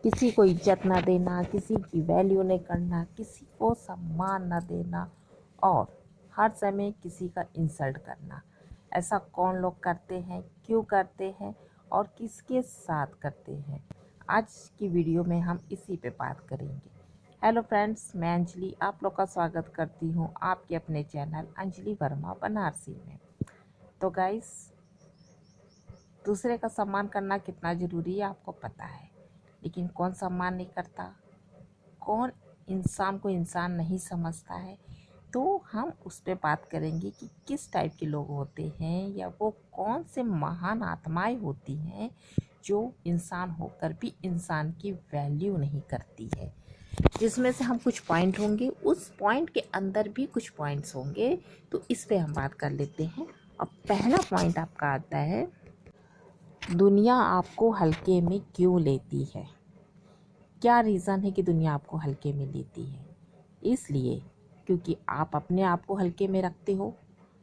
किसी को इज्जत ना देना, किसी की वैल्यू नहीं करना, किसी को सम्मान ना देना और हर समय किसी का इंसल्ट करना। ऐसा कौन लोग करते हैं, क्यों करते हैं और किसके साथ करते हैं? आज की वीडियो में हम इसी पे बात करेंगे। हेलो फ्रेंड्स, मैं अंजलि आप लोग का स्वागत करती हूँ आपके अपने चैनल अंजलि वर्मा बनारसी में। तो गाइस, दूसरे का सम्मान करना कितना ज़रूरी है आपको पता है, लेकिन कौन सम्मान नहीं करता, कौन इंसान को इंसान नहीं समझता है। तो हम उस पर बात करेंगे कि किस टाइप के लोग होते हैं या वो कौन से महान आत्माएं होती हैं जो इंसान होकर भी इंसान की वैल्यू नहीं करती है। जिसमें से हम कुछ पॉइंट होंगे, उस पॉइंट के अंदर भी कुछ पॉइंट्स होंगे, तो इस पे हम बात कर लेते हैं। और पहला पॉइंट आपका आता है, दुनिया आपको हल्के में क्यों लेती है? क्या रीज़न है कि दुनिया आपको हल्के में लेती है? इसलिए क्योंकि आप अपने आप को हल्के में रखते हो,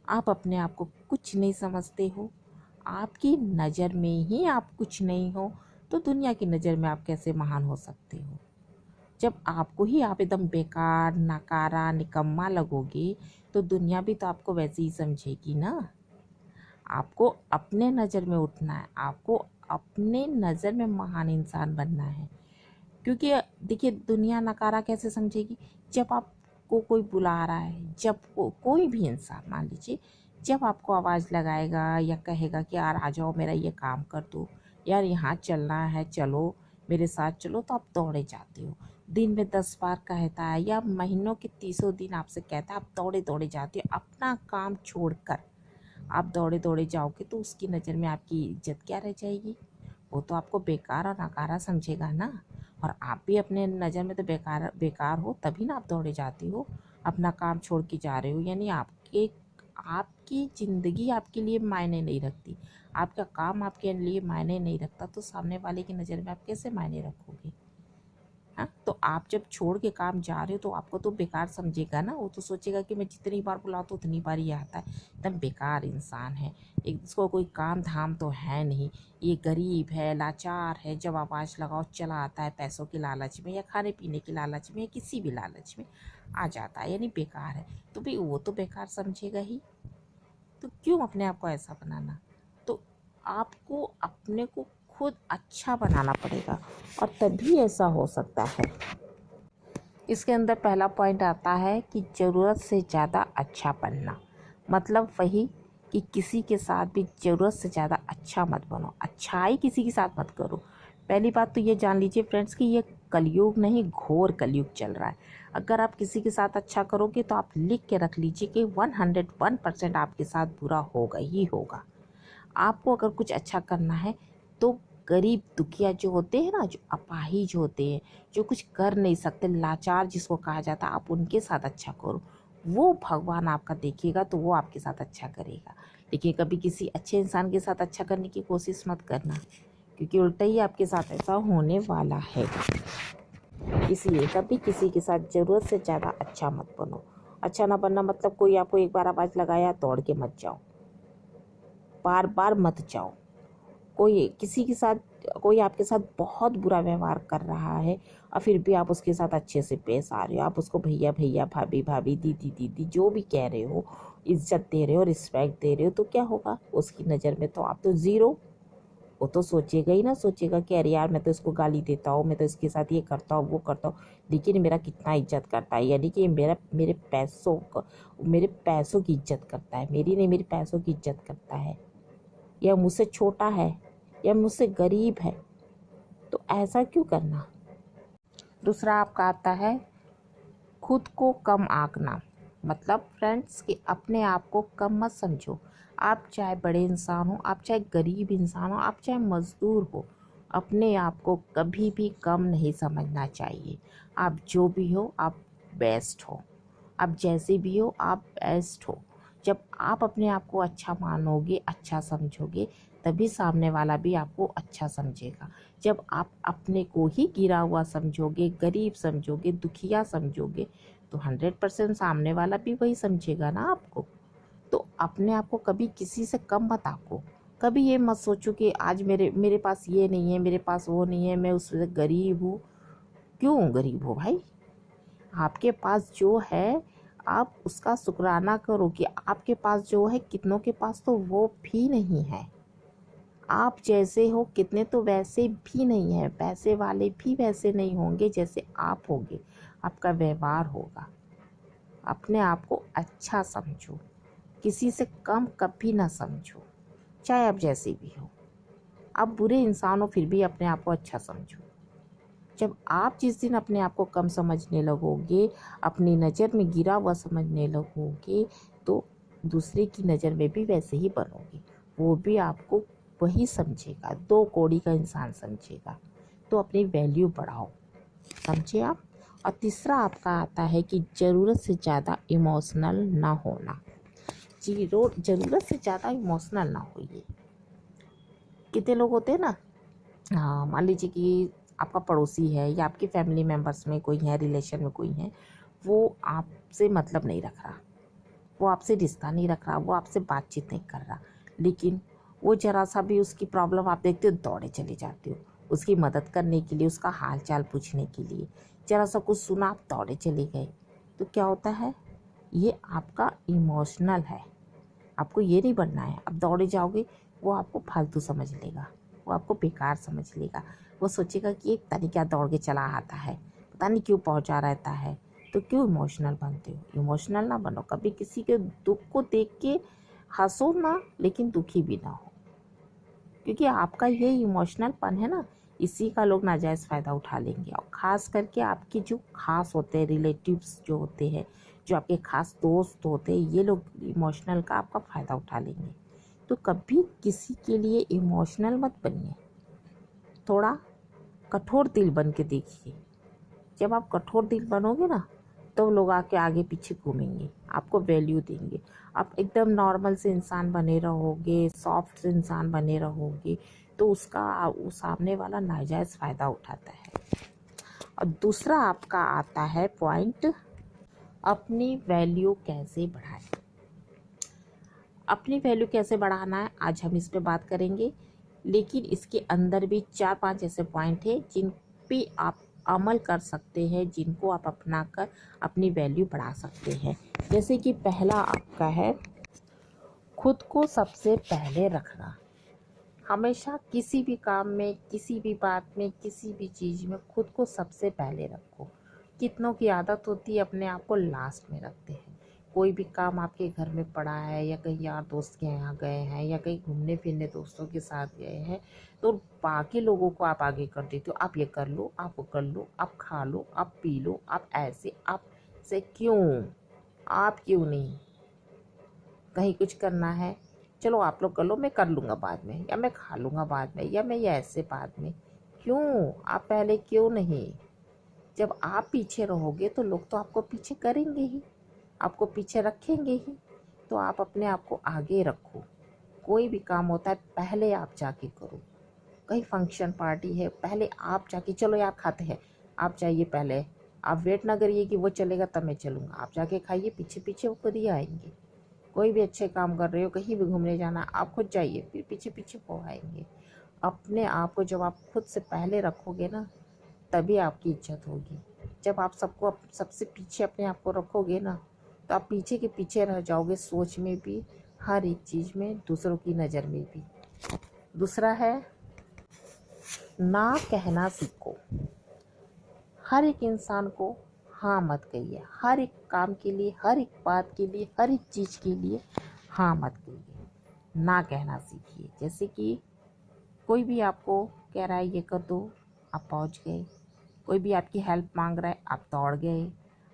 आप अपने आप को कुछ नहीं समझते हो, आपकी नज़र में ही आप कुछ नहीं हो, तो दुनिया की नज़र में आप कैसे महान हो सकते हो? जब आपको ही आप एकदम बेकार, नकारा, निकम्मा लगोगे, तो दुनिया भी तो आपको वैसे ही समझेगी ना। आपको अपने नज़र में उठना है, आपको अपने नज़र में महान इंसान बनना है। क्योंकि देखिए, दुनिया नकारा कैसे समझेगी? जब आपको कोई बुला रहा है, जब कोई भी इंसान मान लीजिए, जब आपको आवाज़ लगाएगा या कहेगा कि यार आ जाओ मेरा ये काम कर दो, यार यहाँ चलना है चलो, मेरे साथ चलो, तो आप दौड़े जाते हो। दिन में 10 बार कहता है या महीनों के 30 दिन आपसे कहता है, आप दौड़े दौड़े जाते हो। अपना काम छोड़कर आप दौड़े दौड़े जाओगे तो उसकी नज़र में आपकी इज्जत क्या रह जाएगी? वो तो आपको बेकार और नकारा समझेगा ना। और आप भी अपने नज़र में तो बेकार बेकार हो, तभी ना आप दौड़े जाते हो, अपना काम छोड़ के जा रहे हो। यानी आपकी ज़िंदगी आपके लिए मायने नहीं रखती, आपका काम आपके लिए मायने नहीं रखता, तो सामने वाले की नज़र में आप कैसे मायने रखोगे? हाँ, तो आप जब छोड़ के काम जा रहे हो तो आपको तो बेकार समझेगा ना। वो तो सोचेगा कि मैं जितनी बार बुलाऊँ तो उतनी बार ही आता है, एकदम बेकार इंसान है, इसको कोई काम धाम तो है नहीं, ये गरीब है, लाचार है, जब आवाज़ लगाओ चला आता है, पैसों के लालच में या खाने पीने के लालच में या किसी भी लालच में आ जाता है, यानी बेकार है। तो भाई वो तो बेकार समझेगा ही, तो क्यों अपने आप को ऐसा बनाना? तो आपको अपने को खुद अच्छा बनाना पड़ेगा और तभी ऐसा हो सकता है। इसके अंदर पहला पॉइंट आता है कि ज़रूरत से ज़्यादा अच्छा बनना। मतलब वही कि किसी के साथ भी ज़रूरत से ज़्यादा अच्छा मत बनो, अच्छाई किसी के साथ मत करो। पहली बात तो ये जान लीजिए फ्रेंड्स कि ये कलयुग नहीं, घोर कलयुग चल रहा है। अगर आप किसी के साथ अच्छा करोगे तो आप लिख के रख लीजिए कि 101% आपके साथ बुरा होगा ही होगा। आपको अगर कुछ अच्छा करना है तो गरीब दुखिया जो होते हैं ना, जो अपाहिज होते हैं, जो कुछ कर नहीं सकते, लाचार जिसको कहा जाता है, आप उनके साथ अच्छा करो। वो भगवान आपका देखिएगा तो वो आपके साथ अच्छा करेगा। लेकिन कभी किसी अच्छे इंसान के साथ अच्छा करने की कोशिश मत करना, क्योंकि उल्टा ही आपके साथ ऐसा होने वाला है। इसलिए कभी किसी के साथ ज़रूरत से ज़्यादा अच्छा मत बनो। अच्छा ना बनना मतलब कोई आपको एक बार आवाज़ लगाया दौड़ के मत जाओ, बार बार मत जाओ। कोई आपके साथ बहुत बुरा व्यवहार कर रहा है और फिर भी आप उसके साथ अच्छे से पेश आ रहे हो, आप उसको भैया भैया, भाभी भाभी, दीदी दीदी जो भी कह रहे हो, इज्जत दे रहे हो, रिस्पेक्ट दे रहे हो, तो क्या होगा? उसकी नज़र में तो आप तो ज़ीरो। वो तो सोचेगा ही ना, सोचेगा कि अरे यार मैं तो इसको गाली देता हूँ, मैं तो इसके साथ ये करता हूँ वो करता हूँ, लेकिन मेरा कितना इज्जत करता है। यानी कि मेरे पैसों की इज्जत करता है, मेरी नहीं, मेरे पैसों की इज्जत करता है। या मुझसे छोटा है या मुझसे गरीब है, तो ऐसा क्यों करना? दूसरा आपका आता है, खुद को कम आंकना। मतलब फ्रेंड्स कि अपने आप को कम मत समझो। आप चाहे बड़े इंसान हो, आप चाहे गरीब इंसान हो, आप चाहे मज़दूर हो, अपने आप को कभी भी कम नहीं समझना चाहिए। आप जो भी हो आप बेस्ट हो, आप जैसे भी हो आप बेस्ट हो। जब आप अपने आप को अच्छा मानोगे, अच्छा समझोगे, तभी सामने वाला भी आपको अच्छा समझेगा। जब आप अपने को ही गिरा हुआ समझोगे, गरीब समझोगे, दुखिया समझोगे, तो 100% सामने वाला भी वही समझेगा ना आपको। तो अपने आप को कभी किसी से कम मत आंको। कभी ये मत सोचो कि आज मेरे मेरे पास ये नहीं है, मेरे पास वो नहीं है, मैं उससे गरीब हूँ। क्यों गरीब हो भाई? आपके पास जो है आप उसका शुक्राना करो कि आपके पास जो है, कितनों के पास तो वो भी नहीं है। आप जैसे हो कितने तो वैसे भी नहीं है, पैसे वाले भी वैसे नहीं होंगे जैसे आप होंगे। आपका व्यवहार होगा। अपने आप को अच्छा समझो, किसी से कम कभी ना समझो, चाहे आप जैसे भी हो। आप बुरे इंसान हो फिर भी अपने आप को अच्छा समझो। जब आप जिस दिन अपने आप को कम समझने लगोगे, अपनी नज़र में गिरा हुआ समझने लगोगे, तो दूसरे की नज़र में भी वैसे ही बनोगे। वो भी आपको वही समझेगा, दो कौड़ी का इंसान समझेगा। तो अपनी वैल्यू बढ़ाओ, समझे आप। और तीसरा आपका आता है कि ज़रूरत से ज़्यादा इमोशनल ना होना। ज़रूरत से ज़्यादा इमोशनल ना होइए। कितने लोग होते हैं ना, हाँ, मान लीजिए कि आपका पड़ोसी है या आपके फैमिली मेम्बर्स में कोई है, रिलेशन में कोई है, वो आपसे मतलब नहीं रख रहा, वो आपसे रिश्ता नहीं रख रहा, वो आपसे बातचीत नहीं कर रहा, लेकिन वो ज़रा सा भी उसकी प्रॉब्लम आप देखते हो दौड़े चले जाते हो उसकी मदद करने के लिए, उसका हाल चाल पूछने के लिए। ज़रा सा कुछ सुना आप दौड़े चले गए। तो क्या होता है, ये आपका इमोशनल है। आपको ये नहीं बनना है। अब दौड़े जाओगे, वो आपको फालतू समझ लेगा, वो आपको बेकार समझ लेगा। वो सोचेगा कि ये पता नहीं क्या दौड़ के चला आता है, पता नहीं क्यों पहुंचा रहता है। तो क्यों इमोशनल बनते हो? इमोशनल ना बनो। कभी किसी के दुख को देख के हंसो ना, लेकिन दुखी भी ना हो, क्योंकि आपका ये इमोशनलपन है ना, इसी का लोग नाजायज़ फ़ायदा उठा लेंगे। और ख़ास करके आपके जो खास होते हैं, रिलेटिव्स जो होते हैं, जो आपके खास दोस्त होते हैं, ये लोग इमोशनल का आपका फ़ायदा उठा लेंगे। तो कभी किसी के लिए इमोशनल मत बनिए, थोड़ा कठोर दिल बन के देखिए। जब आप कठोर दिल बनोगे ना, तो लोग आके आगे पीछे घूमेंगे, आपको वैल्यू देंगे। आप एकदम नॉर्मल से इंसान बने रहोगे, सॉफ्ट से इंसान बने रहोगे, तो उसका वो सामने वाला नाजायज़ फ़ायदा उठाता है। और दूसरा आपका आता है पॉइंट, अपनी वैल्यू कैसे बढ़ाएं। अपनी वैल्यू कैसे बढ़ाना है, आज हम इस पे बात करेंगे। लेकिन इसके अंदर भी 4-5 ऐसे पॉइंट हैं जिन पे आप अमल कर सकते हैं, जिनको आप अपना कर अपनी वैल्यू बढ़ा सकते हैं। जैसे कि पहला आपका है, खुद को सबसे पहले रखना। हमेशा किसी भी काम में, किसी भी बात में, किसी भी चीज़ में खुद को सबसे पहले रखो। कितनों की आदत होती है अपने आप को लास्ट में रखते हैं। कोई भी काम आपके घर में पड़ा है, या कहीं यार दोस्त के यहाँ गए हैं, या कहीं घूमने फिरने दोस्तों के साथ गए हैं, तो बाकी लोगों को आप आगे कर देते हो। आप ये कर लो, आप वो कर लो, आप खा लो, आप पी लो, आप ऐसे, आप से क्यों? आप क्यों नहीं? कहीं कुछ करना है, चलो आप लोग कर लो, मैं कर लूँगा बाद में, या मैं खा लूँगा बाद में, या मैं ये ऐसे बाद में। क्यों? आप पहले क्यों नहीं? जब आप पीछे रहोगे तो लोग तो आपको पीछे करेंगे ही, आपको पीछे रखेंगे ही। तो आप अपने आप को आगे रखो। कोई भी काम होता है पहले आप जाके करो। कहीं फंक्शन पार्टी है, पहले आप जाके, चलो यार खाते हैं, आप जाइए पहले। आप वेट ना करिए कि वो चलेगा तब मैं चलूँगा, आप जाके खाइए, पीछे पीछे वो खुद ही आएंगे। कोई भी अच्छे काम कर रहे हो, कहीं भी घूमने जाना, आप खुद जाइए, फिर पीछे पीछे वो आएंगे। अपने आप को जब आप खुद से पहले रखोगे ना, तभी आपकी इज्जत होगी। जब आप सबको सबसे पीछे अपने आप को रखोगे ना, तो आप पीछे के पीछे रह जाओगे, सोच में भी, हर एक चीज़ में, दूसरों की नज़र में भी। दूसरा है, ना कहना सीखो। हर एक इंसान को हाँ मत कहिए। हर एक काम के लिए, हर एक बात के लिए, हर एक चीज़ के लिए हाँ मत कहिए, ना कहना सीखिए। जैसे कि कोई भी आपको कह रहा है ये कर दो, आप पहुंच गए। कोई भी आपकी हेल्प मांग रहा है, आप दौड़ गए,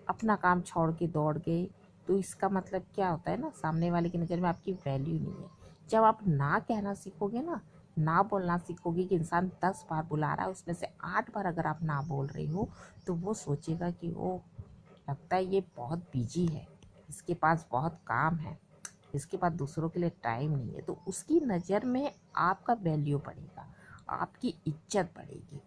अपना काम छोड़ के दौड़ गए। तो इसका मतलब क्या होता है ना, सामने वाले की नज़र में आपकी वैल्यू नहीं है। जब आप ना कहना सीखोगे ना बोलना सीखोगे, कि इंसान 10 बार बुला रहा है, उसमें से 8 बार अगर आप ना बोल रहे हो, तो वो सोचेगा कि ओ, लगता है ये बहुत बिजी है, इसके पास बहुत काम है, इसके पास दूसरों के लिए टाइम नहीं है। तो उसकी नज़र में आपका वैल्यू बढ़ेगा, आपकी इज्जत बढ़ेगी।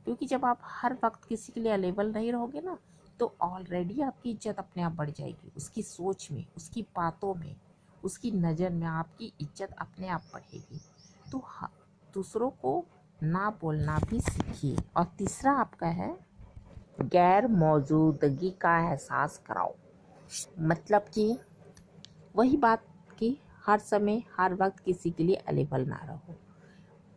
क्योंकि जब आप हर वक्त किसी के लिए अवेलेबल नहीं रहोगे ना, तो ऑलरेडी आपकी इज्जत अपने आप बढ़ जाएगी। उसकी सोच में, उसकी बातों में, उसकी नज़र में आपकी इज्जत अपने आप बढ़ेगी। तो दूसरों को ना बोलना भी सीखिए। और तीसरा आपका है गैर मौजूदगी का एहसास कराओ। मतलब कि वही बात कि हर समय हर वक्त किसी के लिए अवेलेबल ना रहो।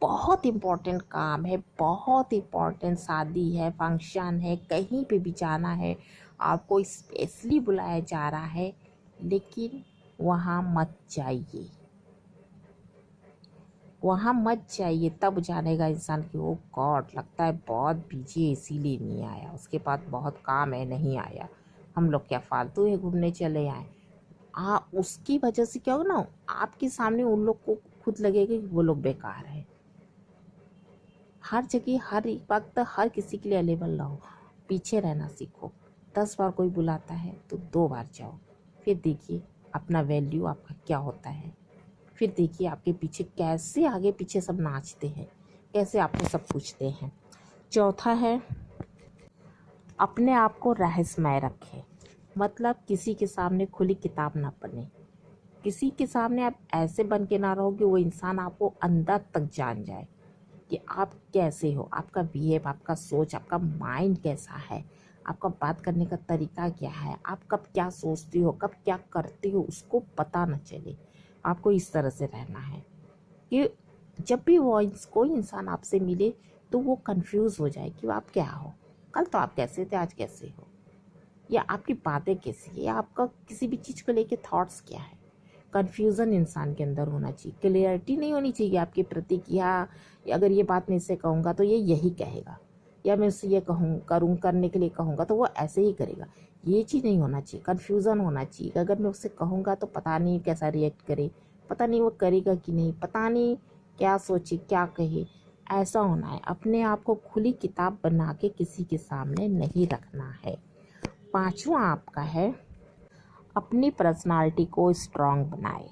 बहुत इम्पोर्टेंट काम है, बहुत इम्पोर्टेंट शादी है, फंक्शन है, कहीं पे भी जाना है, आपको स्पेशली बुलाया जा रहा है, लेकिन वहाँ मत जाइए। वहाँ मत जाइए, तब जानेगा इंसान कि ओ गॉड, लगता है बहुत बिजी है इसीलिए नहीं आया, उसके पास बहुत काम है नहीं आया, हम लोग क्या फालतू है घूमने चले आए। उसकी वजह से क्या होगा ना, आपके सामने उन लोग को खुद लगेगा कि वो लोग बेकार है। हर जगह हर वक्त हर किसी के लिए अवेलेबल रहो, पीछे रहना सीखो। 10 बार कोई बुलाता है तो 2 बार जाओ, फिर देखिए अपना वैल्यू आपका क्या होता है। फिर देखिए आपके पीछे कैसे आगे पीछे सब नाचते हैं, कैसे आपको सब पूछते हैं। चौथा है अपने आप को रहस्यमय रखें। मतलब किसी के सामने खुली किताब ना पढ़ें। किसी के सामने आप ऐसे बन के ना रहो कि वो इंसान आपको अंदर तक जान जाए कि आप कैसे हो, आपका बिहेव, आपका सोच, आपका माइंड कैसा है, आपका बात करने का तरीका क्या है, आप कब क्या सोचती हो, कब क्या करती हो, उसको पता न चले। आपको इस तरह से रहना है कि जब भी वो कोई इंसान आपसे मिले तो वो कंफ्यूज हो जाए कि आप क्या हो, कल तो आप कैसे थे आज कैसे हो, या आपकी बातें कैसी है, या आपका किसी भी चीज़ को लेके थॉट्स क्या है। कन्फ्यूज़न इंसान के अंदर होना चाहिए, क्लियरिटी नहीं होनी चाहिए आपके प्रति कि हाँ अगर ये बात मैं इससे कहूँगा तो ये यही कहेगा, या मैं उससे ये करने के लिए कहूँगा तो वो ऐसे ही करेगा। ये चीज़ नहीं होना चाहिए, कन्फ्यूज़न होना चाहिए। अगर मैं उससे कहूँगा तो पता नहीं कैसा रिएक्ट करे, पता नहीं वो करेगा कि नहीं, पता नहीं क्या सोचे क्या कहे, ऐसा होना है। अपने आप को खुली किताब बना के किसी के सामने नहीं रखना है। पांचवा आपका है अपनी पर्सनालिटी को स्ट्रांग बनाए।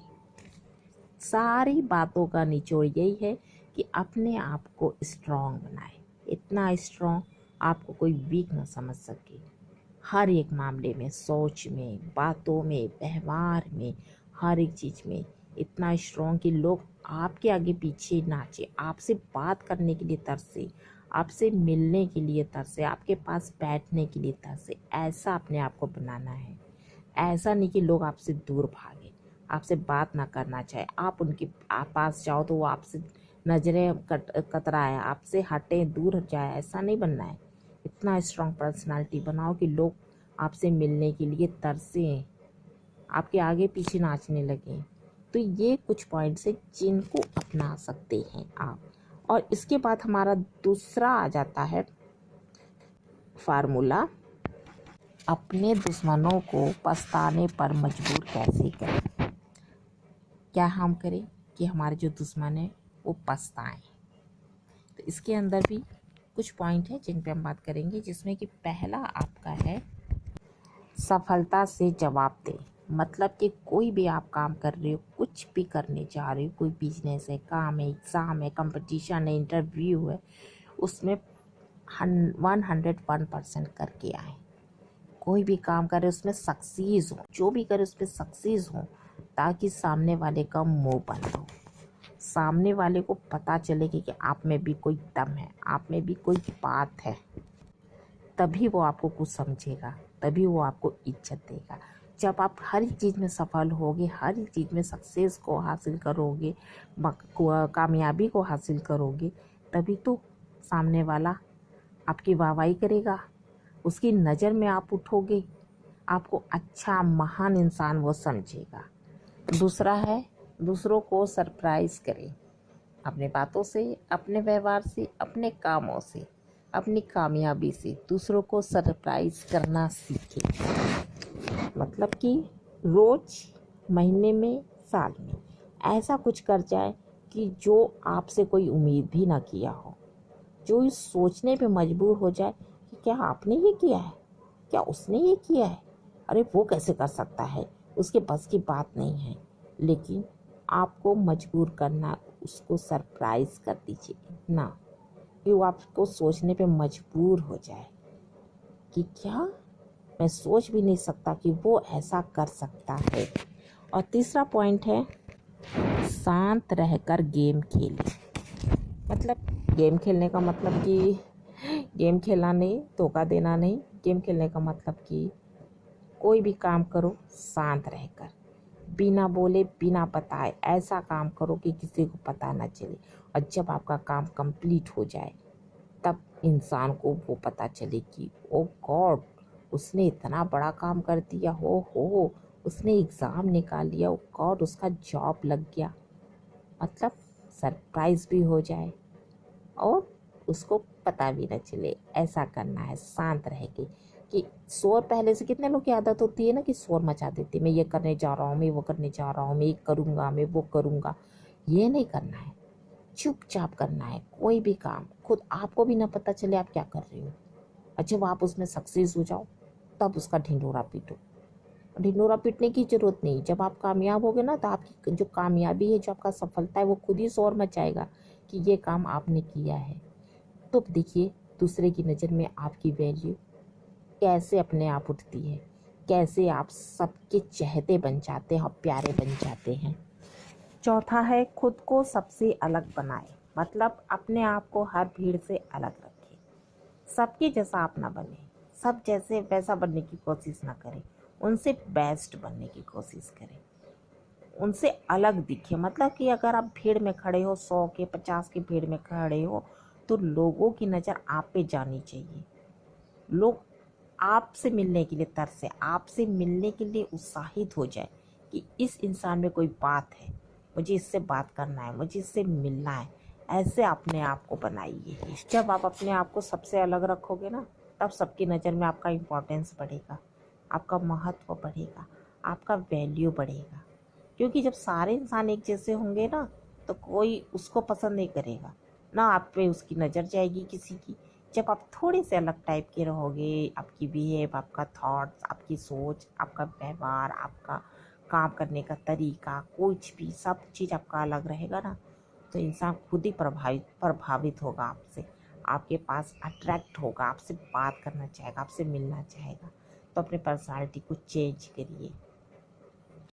सारी बातों का निचोड़ यही है कि अपने आप को स्ट्रांग बनाए, इतना स्ट्रांग आपको कोई वीक ना समझ सके। हर एक मामले में, सोच में, बातों में, व्यवहार में, हर एक चीज़ में इतना स्ट्रांग कि लोग आपके आगे पीछे नाचे, आपसे बात करने के लिए तरसे, आपसे मिलने के लिए तरसे, आपके पास बैठने के लिए तरसे। ऐसा अपने आप को बनाना है। ऐसा नहीं कि लोग आपसे दूर भागे, आपसे बात ना करना चाहे, आप उनके पास जाओ तो वो आपसे नज़रें कतराए, आपसे हटे दूर जाए, ऐसा नहीं बनना है। इतना स्ट्रांग पर्सनालिटी बनाओ कि लोग आपसे मिलने के लिए तरसें, आपके आगे पीछे नाचने लगें। तो ये कुछ पॉइंट्स हैं जिनको अपना सकते हैं आप। और इसके बाद हमारा दूसरा आ जाता है फार्मूला, अपने दुश्मनों को पछताने पर मजबूर कैसे करें। क्या हम करें कि हमारे जो दुश्मन हैं वो पछताएं। तो इसके अंदर भी कुछ पॉइंट है जिन पे हम बात करेंगे, जिसमें कि पहला आपका है सफलता से जवाब दें। मतलब कि कोई भी आप काम कर रहे हो, कुछ भी करने जा रहे हो, कोई बिजनेस है, काम है, एग्ज़ाम है, कंपटीशन है, इंटरव्यू है, उसमें 101% करके आए। कोई भी काम करे उसमें सक्सीज हो, जो भी करे उसमें सक्सीज हो, ताकि सामने वाले का मुंह बंद हो, सामने वाले को पता चले कि आप में भी कोई दम है, आप में भी कोई बात है। तभी वो आपको कुछ समझेगा, तभी वो आपको इज्जत देगा। जब आप हर एक चीज़ में सफल होगे, हर एक चीज़ में सक्सेस को हासिल करोगे, कामयाबी को हासिल करोगे, तभी तो सामने वाला आपकी वाहवाही करेगा, उसकी नज़र में आप उठोगे, आपको अच्छा महान इंसान वो समझेगा। दूसरा है दूसरों को सरप्राइज़ करें। अपने बातों से, अपने व्यवहार से, अपने कामों से, अपनी कामयाबी से दूसरों को सरप्राइज़ करना सीखें। मतलब कि रोज़, महीने में, साल में ऐसा कुछ कर जाए कि जो आपसे कोई उम्मीद भी ना किया हो, जो इस सोचने पे मजबूर हो जाए कि क्या आपने ये किया है, क्या उसने ये किया है, अरे वो कैसे कर सकता है, उसके बस की बात नहीं है। लेकिन आपको मजबूर करना, उसको सरप्राइज़ कर दीजिए इतना कि वो आपको सोचने पे मजबूर हो जाए कि क्या, मैं सोच भी नहीं सकता कि वो ऐसा कर सकता है। और तीसरा पॉइंट है शांत रहकर गेम खेलें। मतलब गेम खेलने का मतलब कि गेम खेलना नहीं, धोखा देना नहीं। गेम खेलने का मतलब कि कोई भी काम करो शांत रहकर, बिना बोले बिना बताए ऐसा काम करो कि किसी को पता ना चले। और जब आपका काम कंप्लीट हो जाए तब इंसान को वो पता चले कि ओ गॉड, उसने इतना बड़ा काम कर दिया, हो उसने एग्ज़ाम निकाल लिया, ओ गॉड उसका जॉब लग गया। मतलब सरप्राइज भी हो जाए और उसको पता भी न चले। ऐसा करना है शांत रह के। कि शोर पहले से कितने लोग की आदत होती है ना कि शोर मचा देते, मैं ये करने जा रहा हूँ, मैं वो करने जा रहा हूँ, मैं ये करूँगा, मैं वो करूँगा। ये नहीं करना है, चुपचाप करना है। कोई भी काम खुद आपको भी ना पता चले आप क्या कर रहे हो। और जब आप उसमें सक्सेस हो जाओ तब उसका ढिंढोरा पीटो। ढिंढोरा पीटने की जरूरत नहीं। जब आप कामयाब होगे ना तो आपकी जो कामयाबी है, जो आपका सफलता है, वो खुद ही शोर मचाएगा कि ये काम आपने किया है। तो देखिए दूसरे की नज़र में आपकी वैल्यू कैसे अपने आप उठती है, कैसे आप सबके चहेते बन जाते हैं और प्यारे बन जाते हैं। चौथा है खुद को सबसे अलग बनाए। मतलब अपने आप को हर भीड़ से अलग रखें। सबके जैसा आप ना बने, सब जैसे वैसा बनने की कोशिश ना करें, उनसे बेस्ट बनने की कोशिश करें, उनसे अलग दिखे। मतलब कि अगर आप भीड़ में खड़े हो, 100 के 50 की भीड़ में खड़े हो, तो लोगों की नज़र आप पे जानी चाहिए। लोग आपसे मिलने के लिए तरसे, आपसे मिलने के लिए उत्साहित हो जाए कि इस इंसान में कोई बात है, मुझे इससे बात करना है, मुझे इससे मिलना है। ऐसे अपने आप को बनाइए। जब आप अपने आप को सबसे अलग रखोगे ना, तब सबकी नज़र में आपका इम्पोर्टेंस बढ़ेगा, आपका महत्व बढ़ेगा, आपका वैल्यू बढ़ेगा। क्योंकि जब सारे इंसान एक जैसे होंगे ना तो कोई उसको पसंद नहीं करेगा, ना आप पे उसकी नज़र जाएगी किसी की। जब आप थोड़े से अलग टाइप के रहोगे, आपकी बिहेव, आपका थॉट्स, आपकी सोच, आपका व्यवहार, आपका काम करने का तरीका, कुछ भी सब चीज़ आपका अलग रहेगा ना, तो इंसान खुद ही प्रभावित होगा आपसे, आपके पास अट्रैक्ट होगा, आपसे बात करना चाहेगा, आपसे मिलना चाहेगा। तो अपने पर्सनालिटी को चेंज करिए।